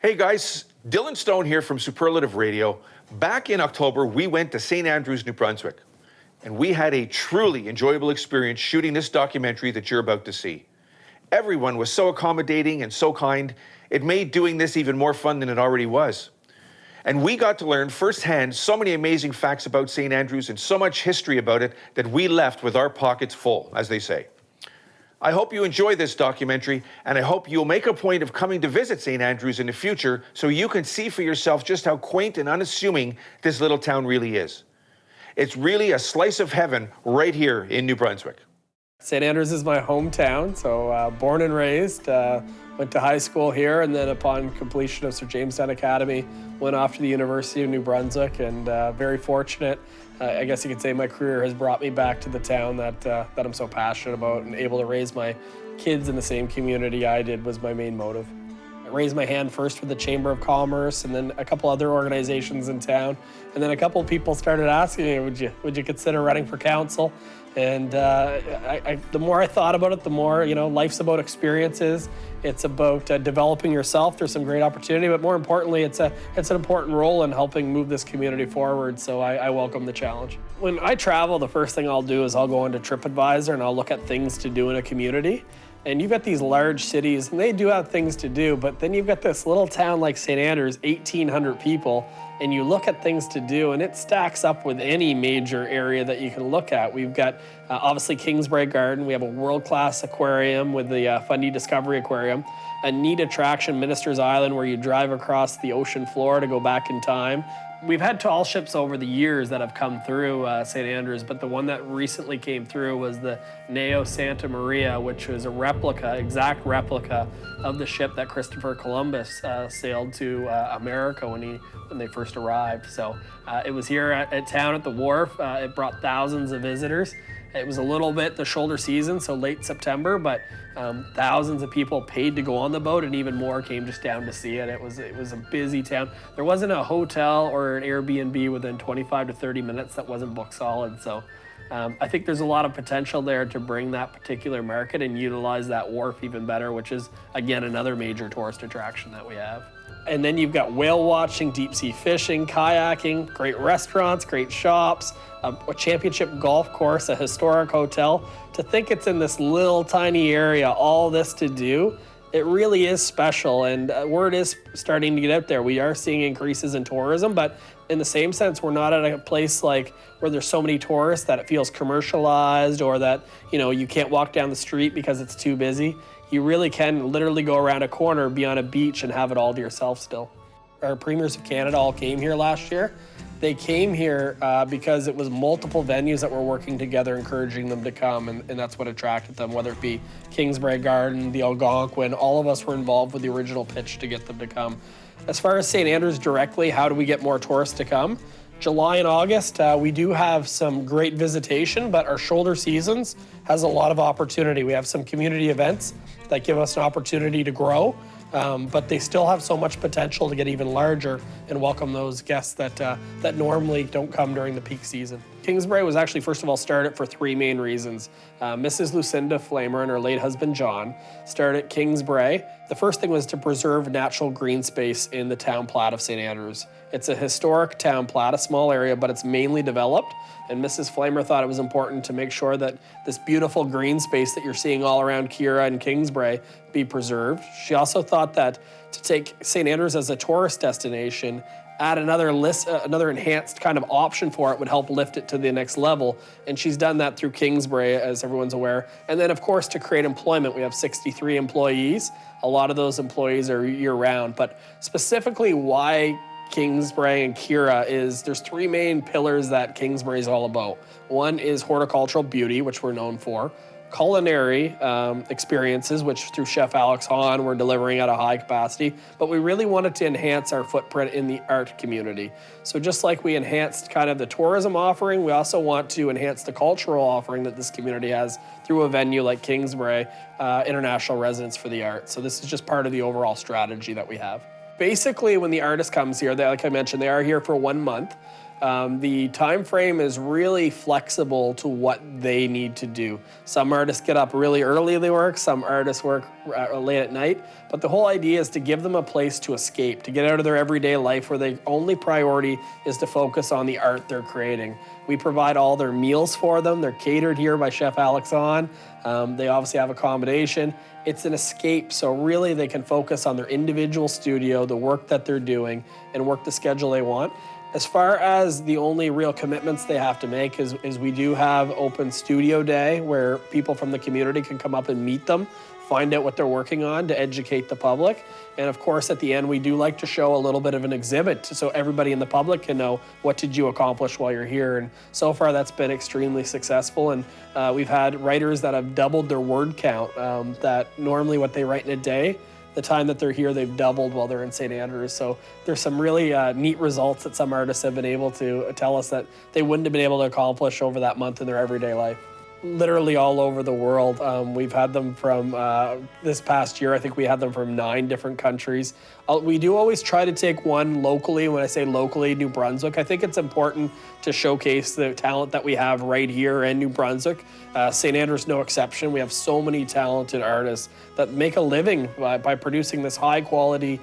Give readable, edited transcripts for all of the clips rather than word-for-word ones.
Hey guys, Dylan Stone here from Superlative Radio. Back in October, we went to St. Andrews, New Brunswick, and we had a truly enjoyable experience shooting this documentary that you're about to see. Everyone was so accommodating and so kind, it made doing this even more fun than it already was. And we got to learn firsthand so many amazing facts about St. Andrews and so much history about it that we left with our pockets full, as they say. I hope you enjoy this documentary, and I hope you'll make a point of coming to visit St. Andrews in the future so you can see for yourself just how quaint and unassuming this little town really is. It's really a slice of heaven right here in New Brunswick. St. Andrews is my hometown, so born and raised, went to high school here, and then upon completion of Sir Jamestown Academy, went off to the University of New Brunswick, and very fortunate. I guess you could say my career has brought me back to the town that I'm so passionate about, and able to raise my kids in the same community I did was my main motive. I raised my hand first with the Chamber of Commerce and then a couple other organizations in town. And then a couple of people started asking me, would you consider running for council? And the more I thought about it, the more, life's about experiences. It's about developing yourself. There's some great opportunity, but more importantly, it's an important role in helping move this community forward. So I welcome the challenge. When I travel, the first thing I'll do is I'll go into TripAdvisor and I'll look at things to do in a community. And you've got these large cities, and they do have things to do, but then you've got this little town like St. Andrews, 1,800 people, and you look at things to do, and it stacks up with any major area that you can look at. We've got, obviously, Kingsbrae Garden. We have a world-class aquarium with the Fundy Discovery Aquarium, a neat attraction, Minister's Island, where you drive across the ocean floor to go back in time. We've had tall ships over the years that have come through St. Andrews, but the one that recently came through was the Neo Santa Maria, which was a replica, exact replica of the ship that Christopher Columbus sailed to America when they first arrived. So it was here at town at the wharf. It brought thousands of visitors. It was a little bit the shoulder season, so late September, but thousands of people paid to go on the boat, and even more came just down to see it. It was a busy town. There wasn't a hotel or an Airbnb within 25 to 30 minutes that wasn't booked solid. So I think there's a lot of potential there to bring that particular market and utilize that wharf even better, which is, again, another major tourist attraction that we have. And then you've got whale watching, deep sea fishing, kayaking, great restaurants, great shops, a championship golf course, a historic hotel. To think it's in this little tiny area, all this to do, it really is special, and word is starting to get out there. We are seeing increases in tourism, but in the same sense, we're not at a place like where there's so many tourists that it feels commercialized, or that you can't walk down the street because it's too busy. You really can literally go around a corner, be on a beach, and have it all to yourself still. Our premiers of Canada all came here last year. They came here because it was multiple venues that were working together, encouraging them to come, and that's what attracted them, whether it be Kingsbrae Garden, the Algonquin. All of us were involved with the original pitch to get them to come. As far as St. Andrews directly, how do we get more tourists to come? July and August, we do have some great visitation, but our shoulder seasons has a lot of opportunity. We have some community events that give us an opportunity to grow, but they still have so much potential to get even larger and welcome those guests that normally don't come during the peak season. Kingsbrae was actually, first of all, started for three main reasons. Mrs. Lucinda Flamer and her late husband, John, started Kingsbrae. The first thing was to preserve natural green space in the town plat of St. Andrews. It's a historic town plat, a small area, but it's mainly developed. And Mrs. Flamer thought it was important to make sure that this beautiful green space that you're seeing all around Kira and Kingsbrae be preserved. She also thought that to take St. Andrews as a tourist destination, add another enhanced kind of option for it would help lift it to the next level. And she's done that through Kingsbrae, as everyone's aware. And then, of course, to create employment, we have 63 employees. A lot of those employees are year-round. But specifically why Kingsbrae and Kira is, there's three main pillars that Kingsbrae is all about. One is horticultural beauty, which we're known for. Culinary experiences, which through Chef Alex Hahn, we're delivering at a high capacity, but we really wanted to enhance our footprint in the art community. So just like we enhanced kind of the tourism offering, we also want to enhance the cultural offering that this community has through a venue like Kingsbrae, International Residence for the Arts. So this is just part of the overall strategy that we have. Basically, when the artist comes here, like I mentioned, they are here for 1 month. The time frame is really flexible to what they need to do. Some artists get up really early, they work, some artists work late at night, but the whole idea is to give them a place to escape, to get out of their everyday life where their only priority is to focus on the art they're creating. We provide all their meals for them. They're catered here by Chef Alex On. They obviously have accommodation. It's an escape, so really they can focus on their individual studio, the work that they're doing, and work the schedule they want. As far as the only real commitments they have to make is we do have open studio day where people from the community can come up and meet them, find out what they're working on to educate the public. And of course, at the end, we do like to show a little bit of an exhibit so everybody in the public can know what did you accomplish while you're here. And so far, that's been extremely successful. And we've had writers that have doubled their word count, that normally what they write in a day, the time that they're here, they've doubled while they're in St. Andrews. So there's some really neat results that some artists have been able to tell us that they wouldn't have been able to accomplish over that month in their everyday life. Literally all over the world. We've had them from this past year, I think we had them from 9 different countries. We do always try to take one locally. When I say locally, New Brunswick, I think it's important to showcase the talent that we have right here in New Brunswick. St. Andrews, no exception. We have so many talented artists that make a living by producing this high quality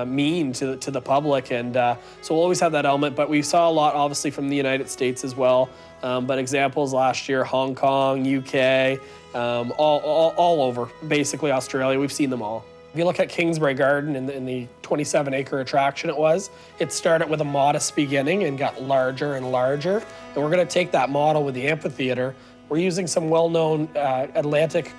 mean to the public. And so we'll always have that element, but we saw a lot obviously from the United States as well. But examples last year, Hong Kong, UK, all over, basically Australia, we've seen them all. If you look at Kingsbrae Garden in the 27-acre attraction it started with a modest beginning and got larger and larger. And we're gonna take that model with the amphitheater. We're using some well-known Atlantic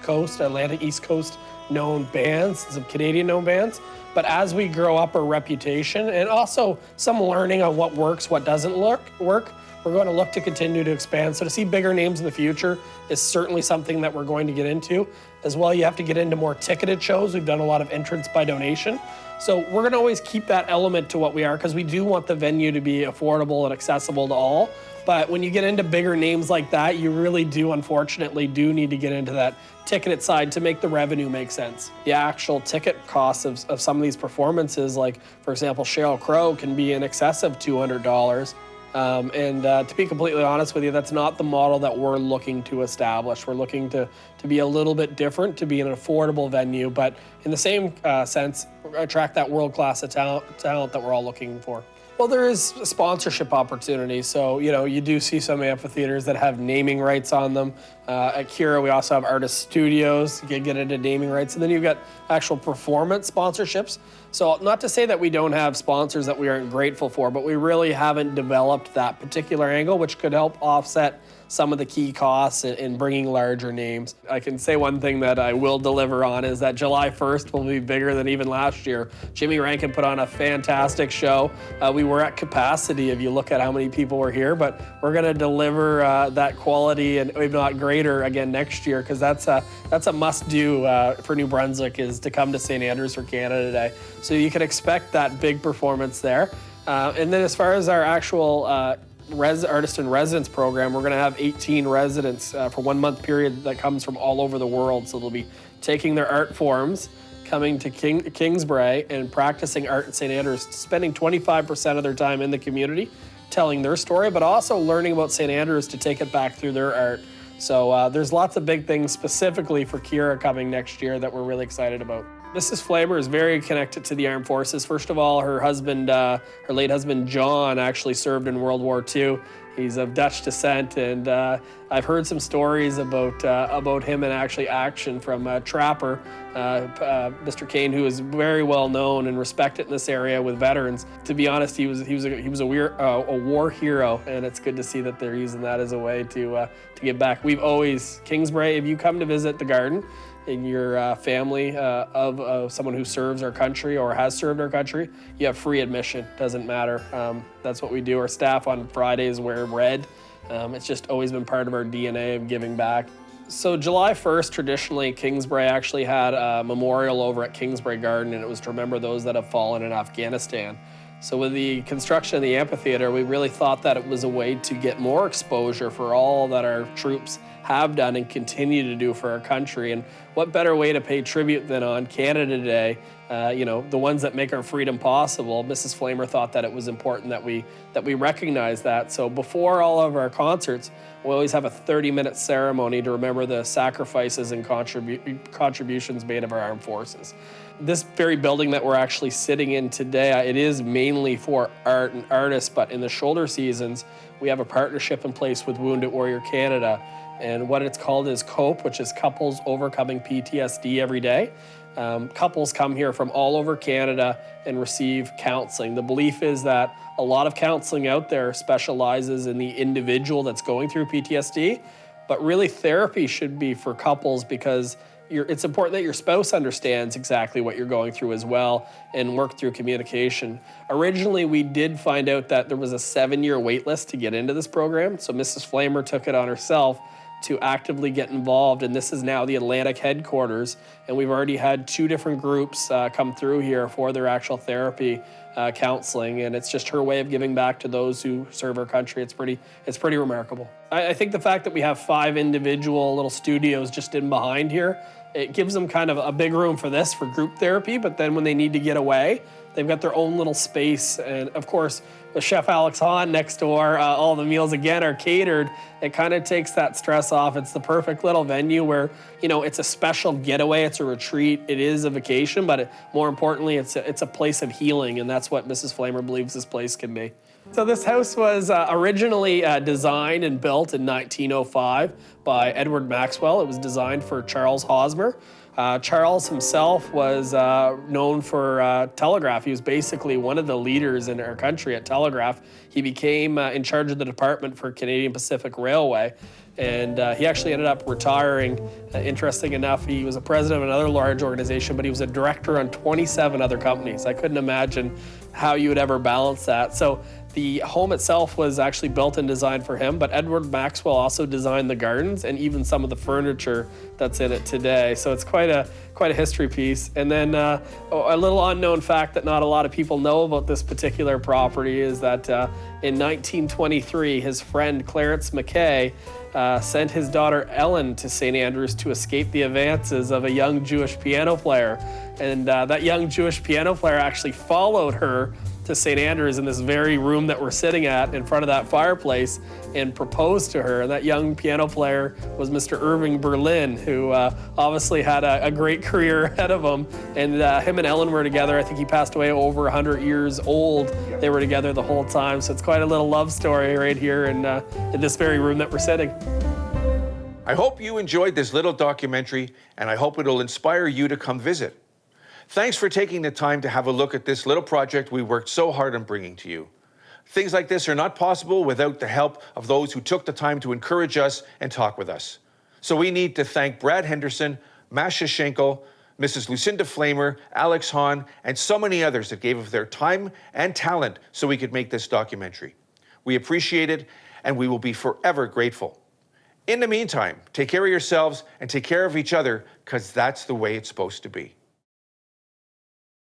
East Coast known bands, some Canadian known bands. But as we grow up our reputation and also some learning on what works, what doesn't work, we're going to look to continue to expand. So to see bigger names in the future is certainly something that we're going to get into. As well, you have to get into more ticketed shows. We've done a lot of entrance by donation. So we're going to always keep that element to what we are because we do want the venue to be affordable and accessible to all. But when you get into bigger names like that, you really do, unfortunately, need to get into that ticketed side to make the revenue make sense. The actual ticket costs of some of these performances, like, for example, Sheryl Crow can be in excess of $200. To be completely honest with you, that's not the model that we're looking to establish. We're looking to be a little bit different, to be an affordable venue, but in the same sense, attract that world-class talent that we're all looking for. Well, there is sponsorship opportunities. So, you do see some amphitheaters that have naming rights on them. At Kira, we also have artist studios, you can get into naming rights. And then you've got actual performance sponsorships. So not to say that we don't have sponsors that we aren't grateful for, but we really haven't developed that particular angle, which could help offset some of the key costs in bringing larger names. I can say one thing that I will deliver on is that July 1st will be bigger than even last year. Jimmy Rankin put on a fantastic show. We were at capacity if you look at how many people were here, but we're gonna deliver that quality and if not greater again next year, because that's a must-do for New Brunswick, is to come to St. Andrews for Canada Day. So you can expect that big performance there. And then as far as our actual artist in residence program, we're going to have 18 residents for 1 month period that comes from all over the world. So they'll be taking their art forms, coming to Kingsbrae and practicing art in St. Andrews, spending 25% of their time in the community, telling their story, but also learning about St. Andrews to take it back through their art. So there's lots of big things specifically for Kira coming next year that we're really excited about. Mrs. Flamer is very connected to the armed forces. First of all, her husband, her late husband, John, actually served in World War II. He's of Dutch descent, and I've heard some stories about him in action from Trapper, Mr. Kane, who is very well known and respected in this area with veterans. To be honest, he was a war hero, and it's good to see that they're using that as a way to give back. We've always, Kingsbrae, if you come to visit the garden, in your family of someone who serves our country or has served our country, you have free admission. Doesn't matter. That's what we do. Our staff on Fridays wear red. It's just always been part of our DNA of giving back. So July 1st, traditionally, Kingsbrae actually had a memorial over at Kingsbrae Garden, and it was to remember those that have fallen in Afghanistan. So with the construction of the amphitheater, we really thought that it was a way to get more exposure for all that our troops have done and continue to do for our country. And what better way to pay tribute than on Canada Day? The ones that make our freedom possible. Mrs. Flamer thought that it was important that we recognize that. So before all of our concerts, we always have a 30-minute ceremony to remember the sacrifices and contributions made of our armed forces. This very building that we're actually sitting in today, it is mainly for art and artists, but in the shoulder seasons, we have a partnership in place with Wounded Warrior Canada. And what it's called is COPE, which is Couples Overcoming PTSD Every Day. Couples come here from all over Canada and receive counseling. The belief is that a lot of counseling out there specializes in the individual that's going through PTSD, but really therapy should be for couples because it's important that your spouse understands exactly what you're going through as well and work through communication. Originally, we did find out that there was a 7-year wait list to get into this program, so Mrs. Flamer took it on herself to actively get involved, and this is now the Atlantic headquarters, and we've already had 2 different groups come through here for their actual therapy counseling, and it's just her way of giving back to those who serve our country. It's pretty remarkable. I think the fact that we have 5 individual little studios just in behind here, it gives them kind of a big room for this, for group therapy, but then when they need to get away, they've got their own little space. And of course, with Chef Alex Hahn next door, all the meals again are catered. It kind of takes that stress off. It's the perfect little venue where, it's a special getaway, it's a retreat, it is a vacation, but more importantly, it's a place of healing, and that's what Mrs. Flamer believes this place can be. So this house was originally designed and built in 1905 by Edward Maxwell. It was designed for Charles Hosmer. Charles himself was known for telegraph. He was basically one of the leaders in our country at telegraph. He became in charge of the department for Canadian Pacific Railway, and he actually ended up retiring. Interesting enough, he was a president of another large organization, but he was a director on 27 other companies. I couldn't imagine how you would ever balance that. So the home itself was actually built and designed for him, but Edward Maxwell also designed the gardens and even some of the furniture that's in it today. So it's quite a history piece. And then a little unknown fact that not a lot of people know about this particular property is that in 1923, his friend Clarence McKay sent his daughter Ellen to St. Andrews to escape the advances of a young Jewish piano player. And that young Jewish piano player actually followed her to St. Andrews in this very room that we're sitting at in front of that fireplace and proposed to her. And that young piano player was Mr. Irving Berlin, who obviously had a great career ahead of him. And him and Ellen were together. I think he passed away over 100 years old. They were together the whole time. So it's quite a little love story right here in this very room that we're sitting. I hope you enjoyed this little documentary, and I hope it'll inspire you to come visit. Thanks for taking the time to have a look at this little project we worked so hard on bringing to you. Things like this are not possible without the help of those who took the time to encourage us and talk with us. So we need to thank Brad Henderson, Masha Schenkel, Mrs. Lucinda Flamer, Alex Hahn, and so many others that gave of their time and talent so we could make this documentary. We appreciate it, and we will be forever grateful. In the meantime, take care of yourselves and take care of each other, because that's the way it's supposed to be.